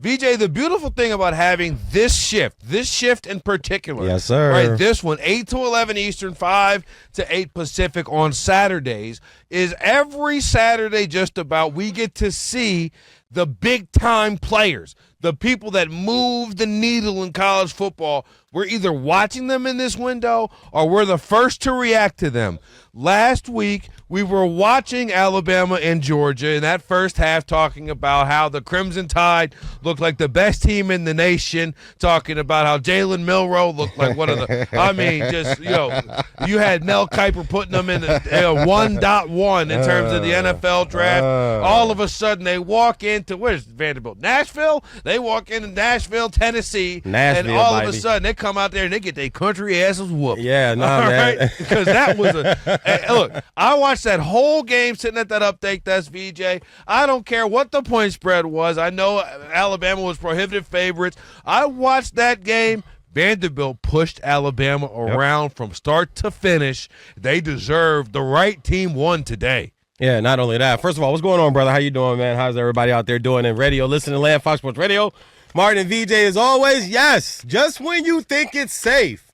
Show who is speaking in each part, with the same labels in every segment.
Speaker 1: VJ, the beautiful thing about having this shift in particular,
Speaker 2: yes, sir.
Speaker 1: Right, this one, 8 to 11 Eastern, 5 to 8 Pacific on Saturdays, is every Saturday just about we get to see the big-time players, the people that move the needle in college football. We're either watching them in this window or we're the first to react to them. Last week, we were watching Alabama and Georgia in that first half, talking about how the Crimson Tide looked like the best team in the nation, talking about how Jalen Milroe looked like one of the – I mean, just, you had Mel Kiper putting them in a 1.1 in terms of the NFL draft. All of a sudden, they walk into – where's Vanderbilt? Nashville? They walk into Nashville, Tennessee, and all of a sudden, they come out there and they get their country asses whooped.
Speaker 2: Yeah, man.
Speaker 1: Right? Because that was look, I watched that whole game sitting at that update desk, VJ. I don't care what the point spread was. I know Alabama was prohibitive favorites. I watched that game. Vanderbilt pushed Alabama around from start to finish. They deserved. The right team won today.
Speaker 2: Yeah, not only that. First of all, what's going on, brother? How you doing, man? How's everybody out there doing in radio? Listening to Land Fox Sports Radio. Martin and VJ, as always, yes, just when you think it's safe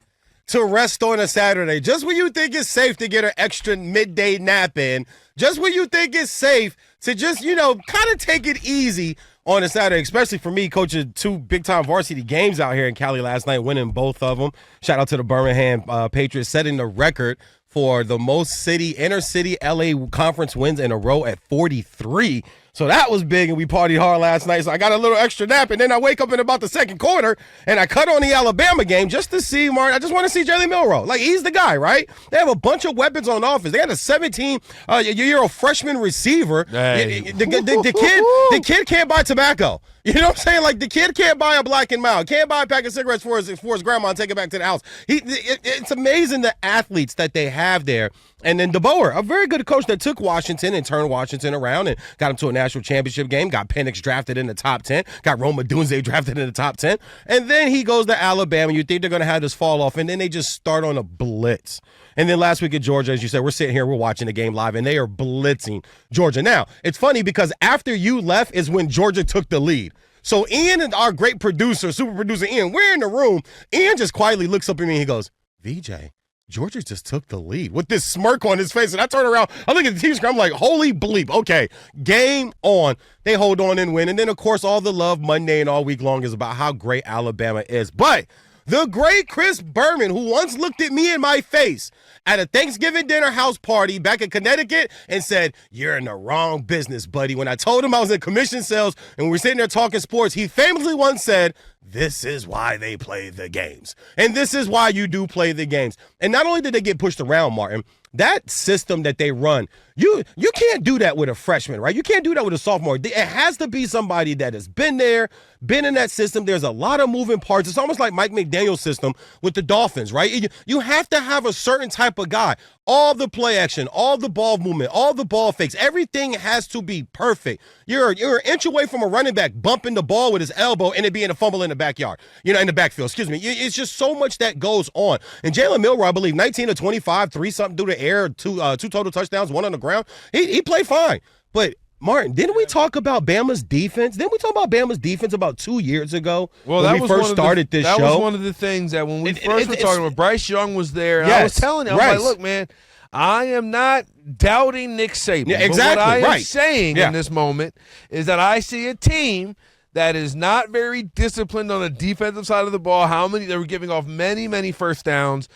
Speaker 2: to rest on a Saturday, just when you think it's safe to get an extra midday nap in, just when you think it's safe to just, kind of take it easy on a Saturday, especially for me, coaching 2 big-time varsity games out here in Cali last night, winning both of them. Shout out to the Birmingham Patriots, setting the record for the most inner-city LA conference wins in a row at 43. So that was big, and we partied hard last night. So I got a little extra nap, and then I wake up in about the second quarter, and I cut on the Alabama game just to see Martin. I just want to see Jalen Milroe. Like, he's the guy, right? They have a bunch of weapons on offense. They had a 17-year-old freshman receiver.
Speaker 1: Hey.
Speaker 2: The kid can't buy tobacco. You know what I'm saying? Like, the kid can't buy a Black and Mild, can't buy a pack of cigarettes for his grandma and take it back to the house. It's amazing the athletes that they have there. And then DeBoer, a very good coach that took Washington and turned Washington around and got him to a national championship game, got Penix drafted in the top 10, got Roma Dunze drafted in the top 10. And then he goes to Alabama. You think they're going to have this fall off, and then they just start on a blitz. And then last week at Georgia, as you said, we're sitting here, we're watching the game live, and they are blitzing Georgia. Now, it's funny because after you left is when Georgia took the lead. So Ian and our great producer, super producer Ian, we're in the room. Ian just quietly looks up at me and he goes, VJ, Georgia just took the lead with this smirk on his face. And I turn around, I look at the TV screen, I'm like, holy bleep. Okay, game on. They hold on and win. And then, of course, all the love Monday and all week long is about how great Alabama is. But the great Chris Berman, who once looked at me in my face at a Thanksgiving dinner house party back in Connecticut and said, you're in the wrong business, buddy. When I told him I was in commission sales and we were sitting there talking sports, he famously once said, this is why they play the games. And this is why you do play the games. And not only did they get pushed around, Martin, that system that they run, you can't do that with a freshman, right? You can't do that with a sophomore. It has to be somebody that has been there, been in that system. There's a lot of moving parts. It's almost like Mike McDaniel's system with the Dolphins, right? You have to have a certain type of guy. All the play action, all the ball movement, all the ball fakes, everything has to be perfect. You're an inch away from a running back bumping the ball with his elbow and it being a fumble in the backyard, in the backfield, excuse me. It's just so much that goes on. And Jalen Milroe, I believe, 19 to 25, 3-something through the air, two total touchdowns, 1 on the ground. He played fine. But Martin, didn't we talk about Bama's defense? Didn't we talk about Bama's defense about 2 years ago when we first started this show?
Speaker 1: That was one of the things that when we first were talking about, Bryce Young was there. And
Speaker 2: yes,
Speaker 1: I was telling him, I was like, look, man, I am not doubting Nick Saban.
Speaker 2: Yeah, exactly.
Speaker 1: But what I am saying in this moment is that I see a team that is not very disciplined on the defensive side of the ball. They were giving off many first downs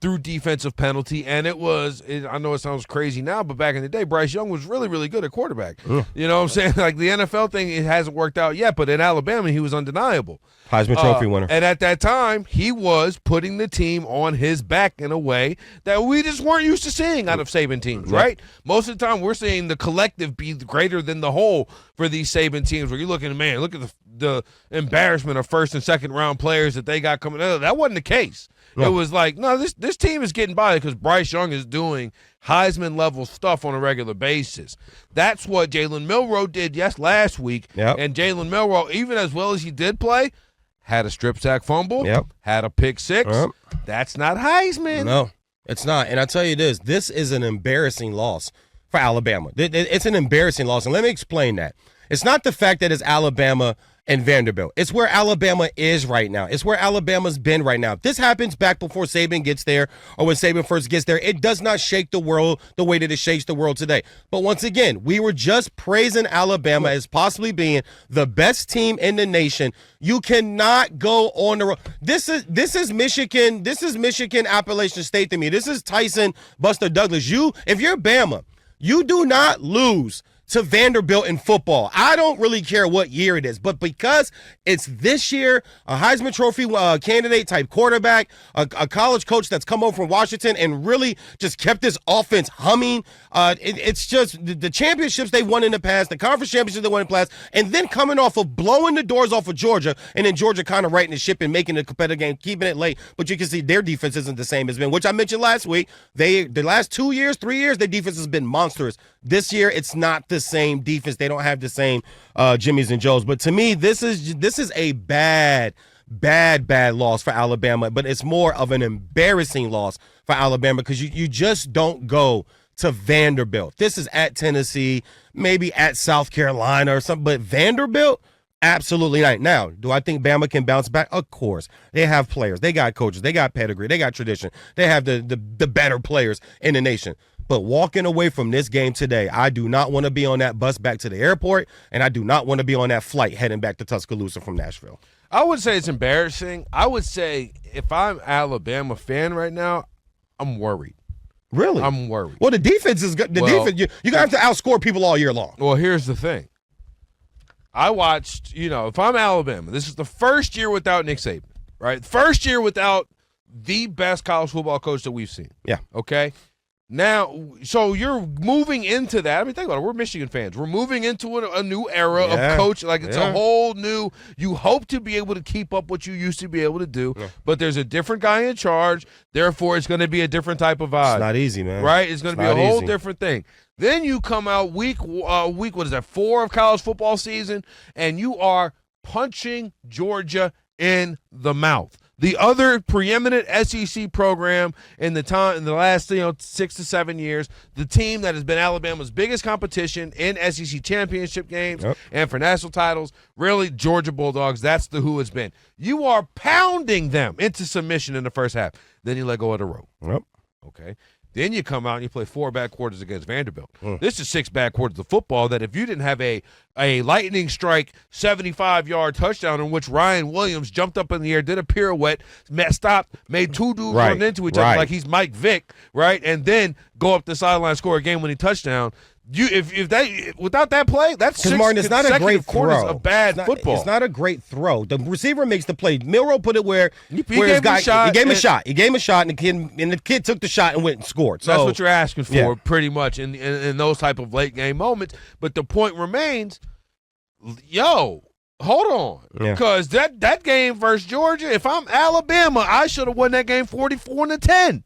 Speaker 1: through defensive penalty, and I know it sounds crazy now, but back in the day, Bryce Young was really, really good at quarterback.
Speaker 2: Ugh.
Speaker 1: You know what I'm saying? Like the NFL thing, it hasn't worked out yet, but in Alabama, he was undeniable.
Speaker 2: Heisman Trophy winner.
Speaker 1: And at that time, he was putting the team on his back in a way that we just weren't used to seeing out of Saban teams, right? Most of the time, we're seeing the collective be greater than the whole for these Saban teams, where you're looking, man, look at the embarrassment of first and second round players that they got coming out. That wasn't the case. No. It was like, no, this team is getting by because Bryce Young is doing Heisman-level stuff on a regular basis. That's what Jalen Milroe did, last week.
Speaker 2: Yep.
Speaker 1: And Jalen Milroe, even as well as he did play, had a strip sack fumble, had a pick six. That's not Heisman.
Speaker 2: No, it's not. And I tell you this is an embarrassing loss for Alabama. It's an embarrassing loss, and let me explain that. It's not the fact that it's Alabama and Vanderbilt. It's where Alabama is right now. It's where Alabama's been right now. If this happens back before Saban gets there or when Saban first gets there, it does not shake the world the way that it shakes the world today. But once again, we were just praising Alabama as possibly being the best team in the nation. You cannot go on the road. This is Michigan. This is Michigan Appalachian State to me. This is Tyson Buster Douglas. If you're Bama, you do not lose to Vanderbilt in football. I don't really care what year it is, but because it's this year, a Heisman Trophy candidate type quarterback, a college coach that's come over from Washington and really just kept this offense humming. It's just the championships they won in the past, the conference championships they won in the past, and then coming off of blowing the doors off of Georgia, and then Georgia kind of righting the ship and making a competitive game, keeping it late. But you can see their defense isn't the same as been, which I mentioned last week. The last 2 years, 3 years, their defense has been monstrous. This year, it's not the same defense. They don't have the same Jimmys and Joes. But to me, this is a bad loss for Alabama. But it's more of an embarrassing loss for Alabama because you just don't go to Vanderbilt. This is at Tennessee, maybe at South Carolina or something. But Vanderbilt, absolutely not. Now, do I think Bama can bounce back? Of course. They have players. They got coaches. They got pedigree. They got tradition. They have the better players in the nation. But walking away from this game today, I do not want to be on that bus back to the airport, and I do not want to be on that flight heading back to Tuscaloosa from Nashville.
Speaker 1: I would say it's embarrassing. I would say if I'm Alabama fan right now, I'm worried.
Speaker 2: Really?
Speaker 1: I'm worried.
Speaker 2: Well, the defense is good. Defense, you're going to have to outscore people all year long.
Speaker 1: Well, here's the thing. I watched, if I'm Alabama, this is the first year without Nick Saban, right? First year without the best college football coach that we've seen.
Speaker 2: Yeah.
Speaker 1: Okay? Now, so you're moving into that. I mean, think about it. We're Michigan fans. We're moving into a new era of coach. Like, it's a whole new – you hope to be able to keep up what you used to be able to do, but there's a different guy in charge. Therefore, it's going to be a different type of vibe.
Speaker 2: It's not easy, man.
Speaker 1: Right? It's going to be a whole different thing. Then you come out week, what is that, 4 of college football season, and you are punching Georgia in the mouth. The other preeminent SEC program in the last 6 to 7 years, the team that has been Alabama's biggest competition in SEC championship games and for national titles, really Georgia Bulldogs, that's who it's been. You are pounding them into submission in the first half. Then you let go of the rope.
Speaker 2: Yep.
Speaker 1: Okay. Then you come out and you play 4 bad quarters against Vanderbilt. This is 6 bad quarters of football that if you didn't have a lightning strike 75-yard touchdown in which Ryan Williams jumped up in the air, did a pirouette, stopped, made 2 dudes run into each other like he's Mike Vick, right, and then go up the sideline, score a game-winning touchdown. Without that play, that's 6
Speaker 2: Martin, it's not a great
Speaker 1: quarters
Speaker 2: throw.
Speaker 1: of bad football.
Speaker 2: It's not a great throw. The receiver makes the play. Milroe put it where
Speaker 1: he gave him a shot.
Speaker 2: He gave him a shot. He gave him a shot, and the kid took the shot and went and scored. So
Speaker 1: that's what you're asking for, pretty much, in those type of late game moments. But the point remains, hold on, because that game versus Georgia, if I'm Alabama, I should have won that game 44-10.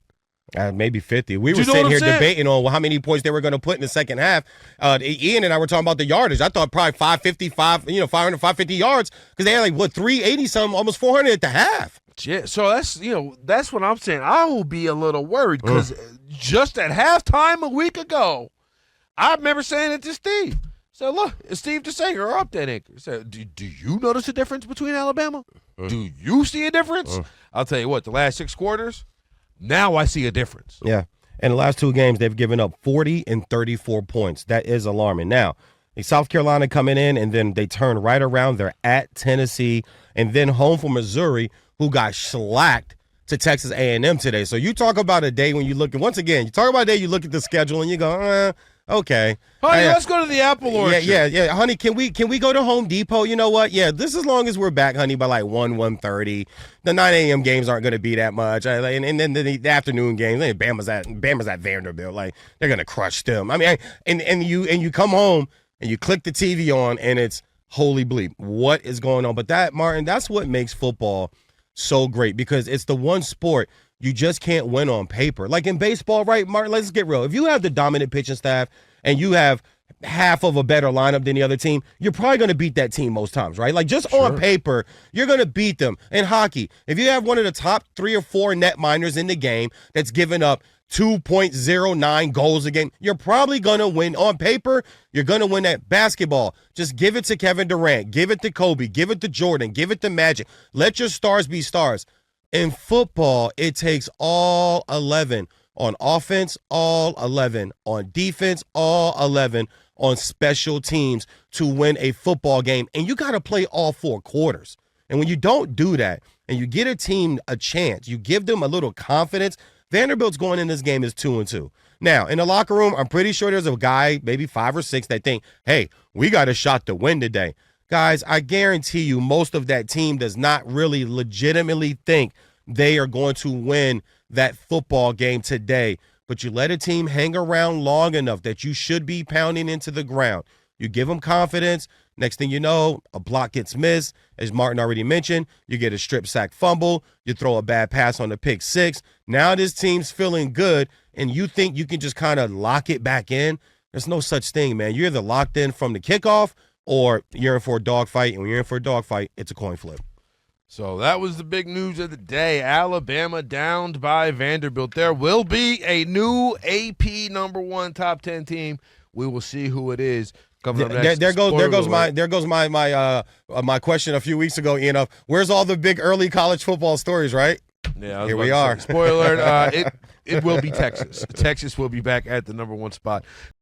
Speaker 2: Maybe 50. We were sitting here debating on how many points they were going to put in the second half. Ian and I were talking about the yardage. I thought probably 550 yards because they had 380 something, almost 400 at the half.
Speaker 1: Yeah, so that's what I'm saying. I will be a little worried because just at halftime a week ago, I remember saying it to Steve. So look, Steve DeSager, our update anchor, said, "Do you notice a difference between Alabama? Do you see a difference?" I'll tell you what, the last 6 quarters. Now I see a difference.
Speaker 2: Yeah. In the last 2 games, they've given up 40 and 34 points. That is alarming. Now, South Carolina coming in, and then they turn right around. They're at Tennessee, and then home for Missouri, who got shellacked to Texas A&M today. So you talk about a day when you look at, once again, you talk about a day you look at the schedule and you go, okay.
Speaker 1: Honey, let's go to the apple orchard.
Speaker 2: Yeah. Honey, can we go to Home Depot? You know what? Yeah, this as long as we're back, honey, by 1:30. The 9 a.m. games aren't going to be that much. And then the afternoon games, Bama's at Vanderbilt. They're going to crush them. I mean, and you come home and you click the TV on and it's holy bleep. What is going on? But that, Martin, that's what makes football so great because it's the one sport you just can't win on paper. Like in baseball, right, Martin, let's get real. If you have the dominant pitching staff and you have half of a better lineup than the other team, you're probably going to beat that team most times, right? On paper, you're going to beat them. In hockey, if you have one of the top 3 or 4 net minors in the game that's given up 2.09 goals a game. You're probably going to win. On paper, you're going to win that basketball. Just give it to Kevin Durant. Give it to Kobe. Give it to Jordan. Give it to Magic. Let your stars be stars. In football, it takes all 11 on offense, all 11 on defense, all 11 on special teams to win a football game. And you got to play all 4 quarters. And when you don't do that and you get a team a chance, you give them a little confidence. Vanderbilt's going in this game is 2-2. Now, in the locker room, I'm pretty sure there's a guy, maybe 5 or 6, that think, hey, we got a shot to win today. Guys, I guarantee you most of that team does not really legitimately think they are going to win that football game today. But you let a team hang around long enough that you should be pounding into the ground. You give them confidence. Next thing you know, a block gets missed. As Martin already mentioned, you get a strip sack fumble. You throw a bad pass on the pick 6. Now this team's feeling good, and you think you can just kind of lock it back in. There's no such thing, man. You're either locked in from the kickoff or you're in for a dogfight. And when you're in for a dogfight, it's a coin flip.
Speaker 1: So that was the big news of the day. Alabama downed by Vanderbilt. There will be a new AP number 1 top 10 team. We will see who it is. Coming up next.
Speaker 2: There goes my question a few weeks ago, Ian, of where's all the big early college football stories, right?
Speaker 1: Yeah,
Speaker 2: here we are.
Speaker 1: Spoiler alert, it will be Texas. Texas will be back at the number 1 spot.